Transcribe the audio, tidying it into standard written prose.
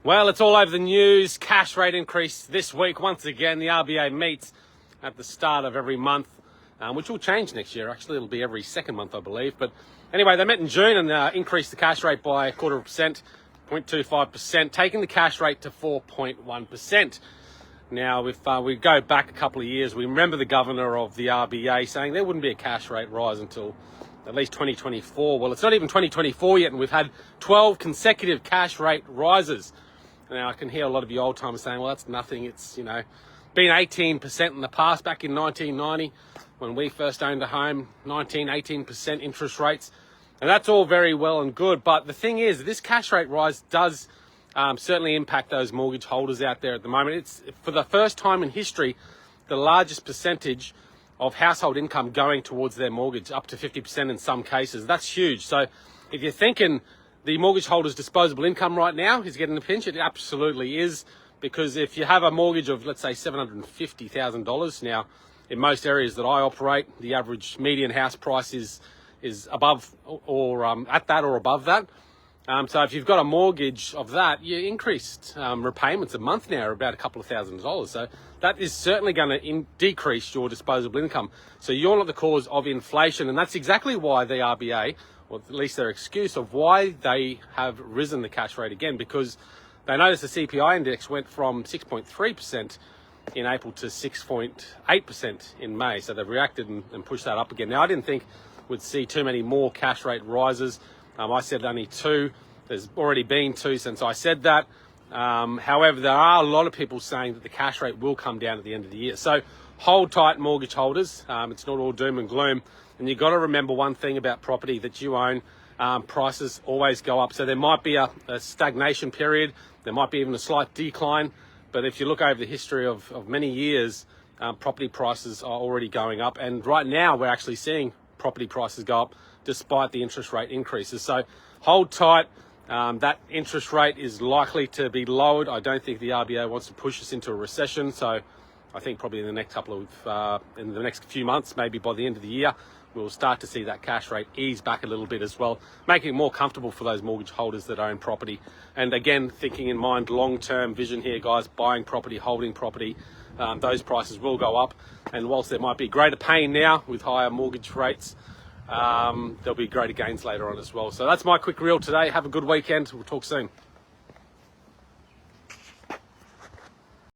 Well, it's all over the news. Cash rate increase this week. Once again, the RBA meets at the start of every month, which will change next year. Actually, it'll be every second month, I believe. But anyway, they met in June and increased the cash rate by 0.25%, 0.25%, taking the cash rate to 4.1%. Now, if we go back a couple of years, we remember the governor of the RBA saying there wouldn't be a cash rate rise until at least 2024. Well, it's not even 2024 yet, and we've had 12 consecutive cash rate rises. Now, I can hear a lot of you old timers saying, well, that's nothing. It's, been 18% in the past, back in 1990, when we first owned a home, 18% interest rates. And that's all very well and good. But the thing is, this cash rate rise does certainly impact those mortgage holders out there at the moment. It's, for the first time in history, the largest percentage of household income going towards their mortgage, up to 50% in some cases. That's huge. So if you're thinking the mortgage holder's disposable income right now is getting a pinch, it absolutely is. Because if you have a mortgage of, let's say, $750,000, now in most areas that I operate, the average median house price is above or at that or above that. So if you've got a mortgage of that, your increased repayments a month now are about a couple of $1,000s. So that is certainly going to decrease your disposable income. So you're not the cause of inflation. And that's exactly why the RBA, or at least their excuse of why they have risen the cash rate again, because they noticed the CPI index went from 6.3% in April to 6.8% in May. So they've reacted and pushed that up again. Now, I didn't think we'd see too many more cash rate rises. I said only 2. There's already been 2 since I said that. However, there are a lot of people saying that the cash rate will come down at the end of the year. So hold tight, mortgage holders. It's not all doom and gloom. And you've got to remember one thing about property that you own. Prices always go up. So there might be a stagnation period. There might be even a slight decline. But if you look over the history of many years, property prices are already going up. And right now, we're actually seeing property prices go up despite the interest rate increases. So hold tight. That interest rate is likely to be lowered. I don't think the RBA wants to push us into a recession. So I think probably in the next few months, maybe by the end of the year, we'll start to see that cash rate ease back a little bit as well, making it more comfortable for those mortgage holders that own property. And again, thinking in mind long-term vision here, guys, buying property, holding property, those prices will go up. And whilst there might be greater pain now with higher mortgage rates, there'll be greater gains later on as well. So that's my quick reel today. Have a good weekend. We'll talk soon.